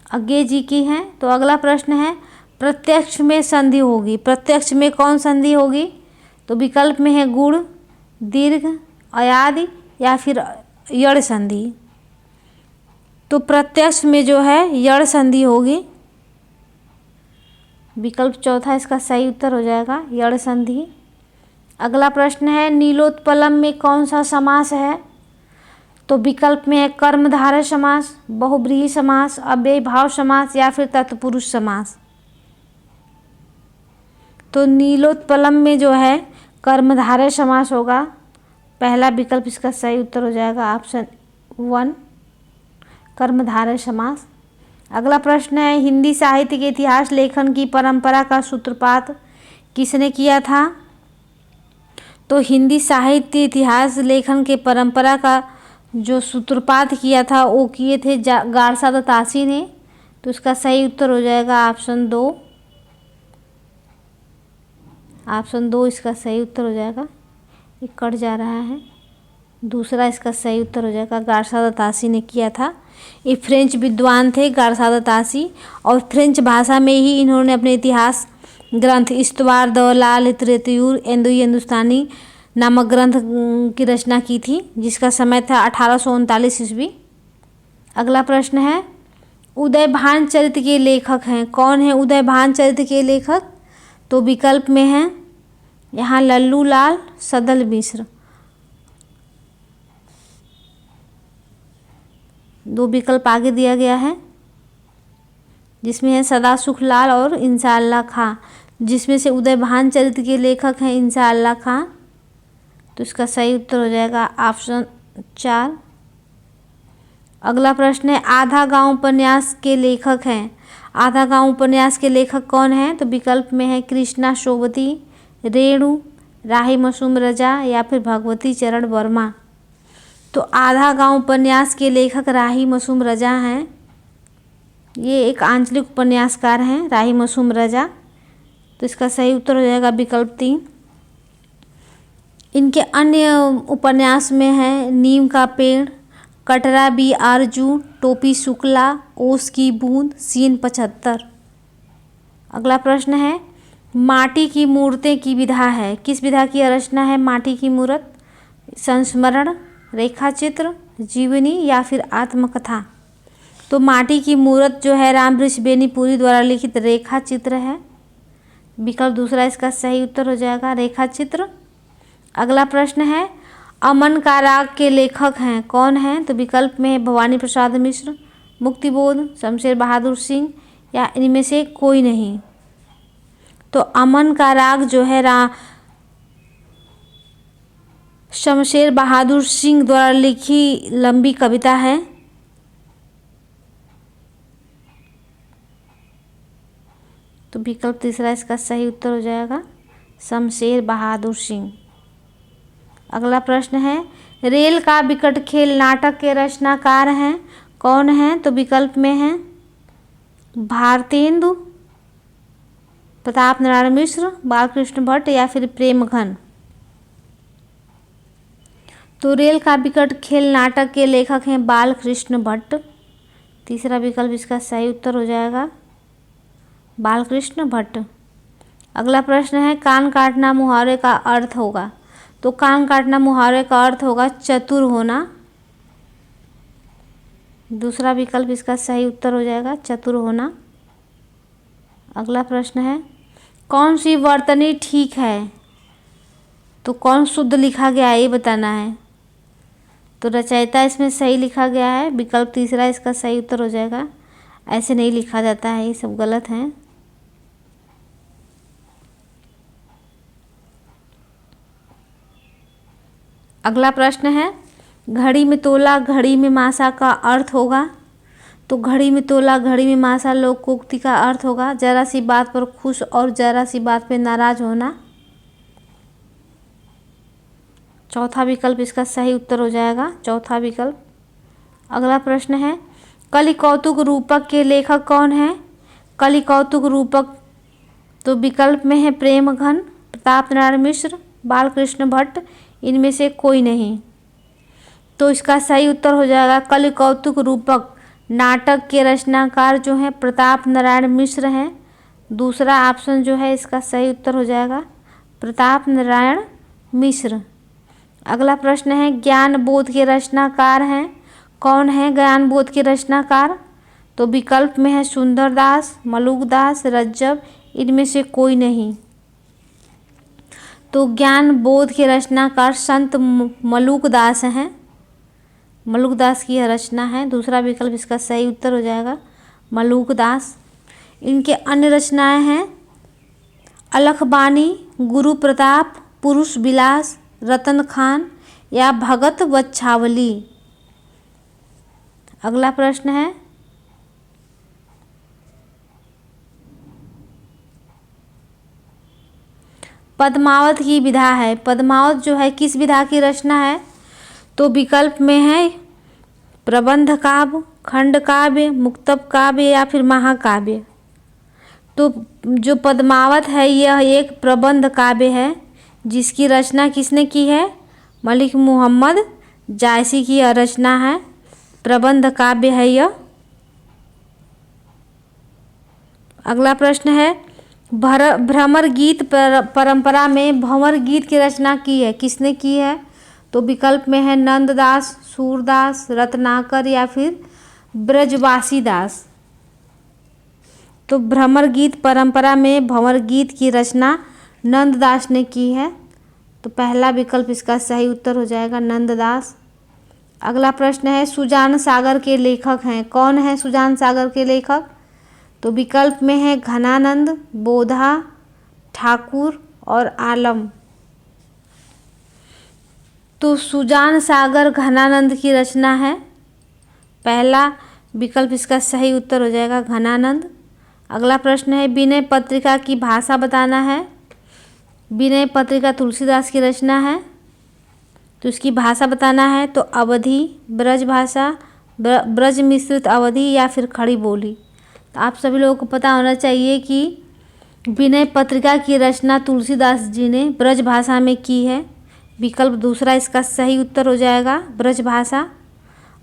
अज्ञे जी की हैं। तो अगला प्रश्न है प्रत्यक्ष में संधि होगी, प्रत्यक्ष में कौन संधि होगी? तो विकल्प में है गुण, दीर्घ, अयादि या फिर यड़ संधि। तो प्रत्यक्ष में जो है यड़ संधि होगी। विकल्प चौथा इसका सही उत्तर हो जाएगा, यड़ संधि। अगला प्रश्न है नीलोत्पलम में कौन सा समास है? तो विकल्प में है कर्मधारय समास, बहुब्रीहि समास, अव्ययीभाव समास या फिर तत्पुरुष समास। तो नीलोत्पलम में जो है कर्मधारय समास होगा। पहला विकल्प इसका सही उत्तर हो जाएगा, ऑप्शन 1 कर्मधारय समास। अगला प्रश्न है हिंदी साहित्य के इतिहास लेखन की परंपरा का सूत्रपात किसने किया था? तो हिंदी साहित्य इतिहास लेखन के परंपरा का जो सूत्रपात किया था वो किए थे गारसा दत्तासी ने। तो इसका सही उत्तर हो जाएगा ऑप्शन 2, ऑप्शन 2 इसका सही उत्तर हो जाएगा। ये कट जा रहा है, दूसरा इसका सही उत्तर हो जाएगा, गारसा दत्तासी ने किया था। ये फ्रेंच विद्वान थे गारसा दत्तासी, और फ्रेंच भाषा में ही इन्होंने अपने इतिहास ग्रंथ इस्तवार द ला लिटरेच्यूर हिंदुस्तानी नामक ग्रंथ की रचना की थी, जिसका समय था 1839 ईस्वी। अगला प्रश्न है उदयभान चरित्र के लेखक हैं, कौन है उदयभान चरित्र के लेखक? तो विकल्प में है यहाँ लल्लू लाल, सदल मिश्र। दो विकल्प आगे दिया गया है, जिसमें है सदा सुख लाल और इंशाअल्लाह खां, जिसमें से उदयभान चरित्र के लेखक हैं इंशाअल्लाह खां। तो इसका सही उत्तर हो जाएगा ऑप्शन 4। अगला प्रश्न है आधा गांव उपन्यास के लेखक हैं, आधा गांव उपन्यास के लेखक कौन हैं? तो विकल्प में है कृष्णा सोबती, रेणु, राही मसूम रजा या फिर भगवती चरण वर्मा। तो आधा गांव उपन्यास के लेखक राही मसूम रजा हैं। ये एक आंचलिक उपन्यासकार हैं राही मसूम रजा। तो इसका सही उत्तर हो जाएगा विकल्प 3। इनके अन्य उपन्यास में है नीम का पेड़, कटरा बी आरजू, टोपी शुक्ला, ओस की बूंद, सीन 75। अगला प्रश्न है माटी की मूर्तें की विधा है, किस विधा की रचना है माटी की मूर्त? संस्मरण, रेखाचित्र, जीवनी या फिर आत्मकथा। तो माटी की मूर्त जो है रामवृक्ष बेनीपुरी द्वारा लिखित रेखा चित्र है। विकल्प दूसरा इसका सही उत्तर हो जाएगा, रेखाचित्र। अगला प्रश्न है अमन का राग के लेखक हैं, कौन हैं? तो विकल्प में है भवानी प्रसाद मिश्र, मुक्तिबोध, शमशेर बहादुर सिंह या इनमें से कोई नहीं। तो अमन का राग जो है शमशेर बहादुर सिंह द्वारा लिखी लंबी कविता है। तो विकल्प तीसरा इसका सही उत्तर हो जाएगा, शमशेर बहादुर सिंह। अगला प्रश्न है रेल का विकट खेल नाटक के रचनाकार हैं, कौन हैं? तो विकल्प में हैं भारतेंदु, प्रताप नारायण मिश्र, बालकृष्ण भट्ट या फिर प्रेमघन। तो रेल का विकट खेल नाटक के लेखक हैं बालकृष्ण भट्ट। तीसरा विकल्प इसका सही उत्तर हो जाएगा, बालकृष्ण भट्ट। अगला प्रश्न है कान काटना मुहावरे का अर्थ होगा। तो कान काटना मुहावरे का अर्थ होगा चतुर होना। दूसरा विकल्प इसका सही उत्तर हो जाएगा, चतुर होना। अगला प्रश्न है कौन सी वर्तनी ठीक है? तो कौन शुद्ध लिखा गया है ये बताना है। तो रचयिता इसमें सही लिखा गया है, विकल्प तीसरा इसका सही उत्तर हो जाएगा। ऐसे नहीं लिखा जाता है, ये सब गलत हैं। अगला प्रश्न है घड़ी में तोला घड़ी में मासा का अर्थ होगा। तो घड़ी में तोला घड़ी में मासा लोकोक्ति का अर्थ होगा जरा सी बात पर खुश और जरा सी बात पर नाराज होना। चौथा विकल्प इसका सही उत्तर हो जाएगा, चौथा विकल्प। अगला प्रश्न है कलि कौतुक रूपक के लेखक कौन है? कलि कौतुक रूपक तो विकल्प में है प्रेम घन, प्रताप नारायण मिश्र, बालकृष्ण भट्ट, इनमें से कोई नहीं। तो इसका सही उत्तर हो जाएगा कलि कौतुक रूपक नाटक के रचनाकार जो हैं प्रताप नारायण मिश्र हैं। दूसरा ऑप्शन जो है इसका सही उत्तर हो जाएगा प्रताप नारायण मिश्र। अगला प्रश्न है ज्ञान बोध के रचनाकार हैं। कौन है ज्ञान बोध के रचनाकार? तो विकल्प में है सुंदरदास, मलुकदास, रज्जब, इनमें से कोई नहीं। तो ज्ञान बोध के रचनाकार संत मलुकदास हैं। मलुकदास की यह रचना है। दूसरा विकल्प इसका सही उत्तर हो जाएगा मलुकदास। इनके अन्य रचनाएं हैं अलखबानी, गुरु प्रताप, पुरुष विलास, रतन खान या भगत वच्छावली। अगला प्रश्न है पद्मावत की विधा है। पद्मावत जो है किस विधा की रचना है? तो विकल्प में है प्रबंध काव्य, खंड काव्य, मुक्तब काव्य या फिर महाकाव्य। तो जो पद्मावत है यह एक प्रबंध काव्य है जिसकी रचना किसने की है? मलिक मोहम्मद जायसी की यह रचना है, प्रबंध काव्य है यह। अगला प्रश्न है भ्रमर गीत परंपरा में भंवर गीत की रचना की है, किसने की है? तो विकल्प में है नंददास, सूरदास, रत्नाकर या फिर ब्रजवासी दास। तो भ्रमर गीत परंपरा में भंवर गीत की रचना नंददास ने की है। तो पहला विकल्प इसका सही उत्तर हो जाएगा नंददास। अगला प्रश्न है सुजान सागर के लेखक हैं। कौन है सुजान सागर के लेखक? तो विकल्प में है घनानंद, बोधा, ठाकुर और आलम। तो सुजान सागर घनानंद की रचना है। पहला विकल्प इसका सही उत्तर हो जाएगा घनानंद। अगला प्रश्न है विनय पत्रिका की भाषा बताना है। विनय पत्रिका तुलसीदास की रचना है, तो इसकी भाषा बताना है। तो अवधी, ब्रज भाषा, ब्रज मिश्रित अवधी या फिर खड़ी बोली। तो आप सभी लोगों को पता होना चाहिए कि विनय पत्रिका की रचना तुलसीदास जी ने ब्रज भाषा में की है। विकल्प दूसरा इसका सही उत्तर हो जाएगा ब्रज भाषा।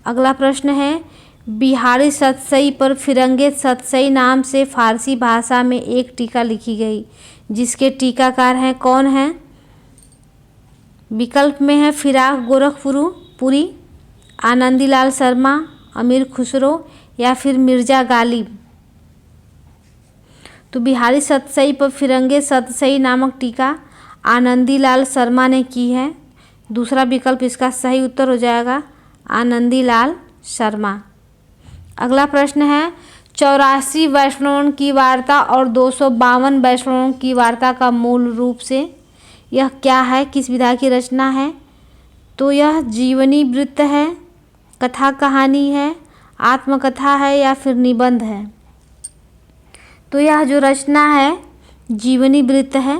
अगला प्रश्न है बिहारी सतसई पर फिरंगे सतसई नाम से फारसी भाषा में एक टीका लिखी गई, जिसके टीकाकार हैं कौन हैं? विकल्प में है फिराक गोरखपुरी, आनंदीलाल शर्मा, अमीर खुसरो या फिर मिर्जा गालिब। तो बिहारी सतसई पर फिरंगे सतसई नामक टीका आनंदीलाल शर्मा ने की है। दूसरा विकल्प इसका सही उत्तर हो जाएगा आनंदीलाल शर्मा। अगला प्रश्न है 84 वैष्णवों की वार्ता और 252 वैष्णवों की वार्ता का मूल रूप से यह क्या है, किस विधा की रचना है? तो यह जीवनी वृत्त है, कथा कहानी है, आत्मकथा है या फिर निबंध है। तो यह जो रचना है जीवनी वृत्त है।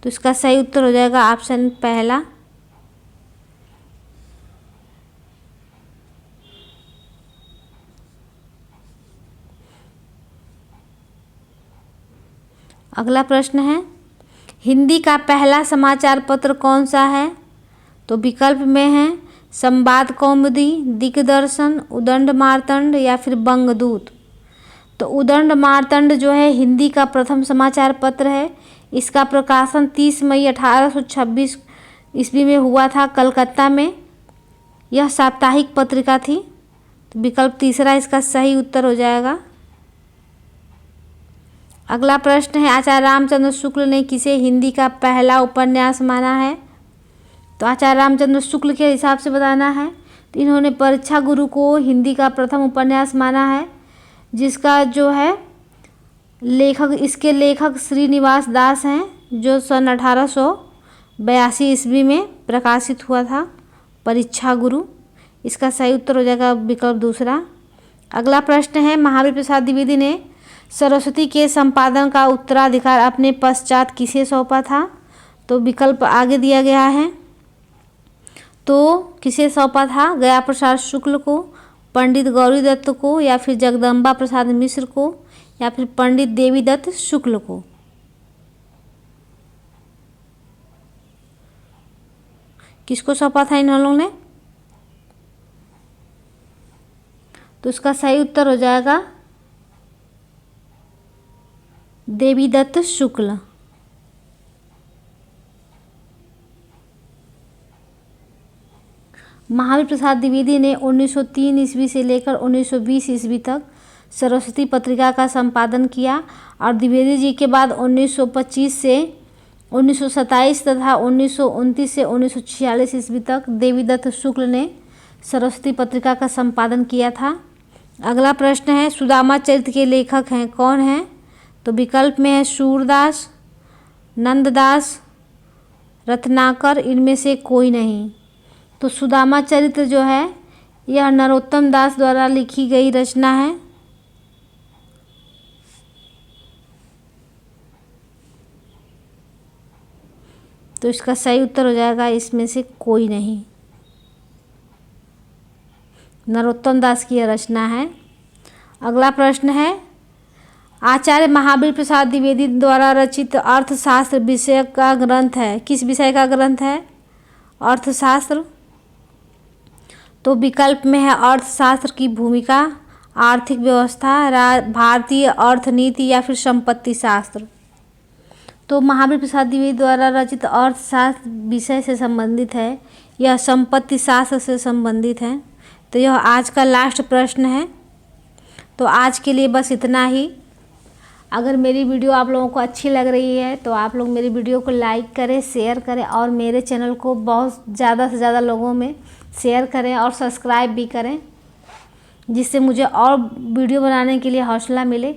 तो इसका सही उत्तर हो जाएगा ऑप्शन पहला। अगला प्रश्न है हिंदी का पहला समाचार पत्र कौन सा है? तो विकल्प में है संवाद कौमुदी, दिग्दर्शन, उदंड मार्तंड या फिर बंगदूत। तो उदंड मार्तंड जो है हिंदी का प्रथम समाचार पत्र है। इसका प्रकाशन 30 मई 1826 ईस्वी में हुआ था कलकत्ता में। यह साप्ताहिक पत्रिका थी। तो विकल्प तीसरा इसका सही उत्तर हो जाएगा। अगला प्रश्न है आचार्य रामचंद्र शुक्ल ने किसे हिंदी का पहला उपन्यास माना है? तो आचार्य रामचंद्र शुक्ल के हिसाब से बताना है। तो इन्होंने परीक्षा गुरु को हिंदी का प्रथम उपन्यास माना है, जिसका जो है इसके लेखक श्रीनिवास दास हैं, जो सन 1882 ईस्वी में प्रकाशित हुआ था परीक्षा गुरु। इसका सही उत्तर हो जाएगा विकल्प दूसरा। अगला प्रश्न है महावीर प्रसाद द्विवेदी ने सरस्वती के संपादन का उत्तराधिकार अपने पश्चात किसे सौंपा था? तो विकल्प आगे दिया गया है। तो किसे सौंपा था? गया प्रसाद शुक्ल को, पंडित गौरीदत्त को, या फिर जगदम्बा प्रसाद मिश्र को, या फिर पंडित देवीदत्त शुक्ल को? किसको सौंपा था इन लोगों ने? तो इसका सही उत्तर हो जाएगा देवीदत्त शुक्ल। महावीर प्रसाद द्विवेदी ने 1903 ईस्वी से लेकर 1920 ईस्वी तक सरस्वती पत्रिका का संपादन किया और द्विवेदी जी के बाद 1925 से 1927 तथा 1929 से 1946 ईस्वी तक देवीदत्त शुक्ल ने सरस्वती पत्रिका का संपादन किया था। अगला प्रश्न है, सुदामा चरित्र के लेखक हैं कौन हैं? तो विकल्प में है सूरदास, नंददास, रत्नाकर, इनमें से कोई नहीं। तो सुदामा चरित्र जो है यह नरोत्तम दास द्वारा लिखी गई रचना है। तो इसका सही उत्तर हो जाएगा इसमें से कोई नहीं, नरोत्तम दास की यह रचना है। अगला प्रश्न है, आचार्य महावीर प्रसाद द्विवेदी द्वारा रचित अर्थशास्त्र विषय का ग्रंथ है, किस विषय का ग्रंथ है? अर्थशास्त्र। तो विकल्प में है अर्थशास्त्र की भूमिका, आर्थिक व्यवस्था, भारतीय अर्थनीति, या फिर संपत्ति शास्त्र। तो महावीर प्रसाद द्विवेदी द्वारा रचित अर्थशास्त्र विषय से संबंधित है, यह संपत्ति शास्त्र से संबंधित है। तो यह आज का लास्ट प्रश्न है। तो आज के लिए बस इतना ही। अगर मेरी वीडियो आप लोगों को अच्छी लग रही है तो आप लोग मेरी वीडियो को लाइक करें, शेयर करें और मेरे चैनल को बहुत ज़्यादा से ज़्यादा लोगों में शेयर करें और सब्सक्राइब भी करें, जिससे मुझे और वीडियो बनाने के लिए हौसला मिले।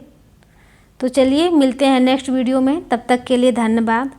तो चलिए मिलते हैं नेक्स्ट वीडियो में, तब तक के लिए धन्यवाद।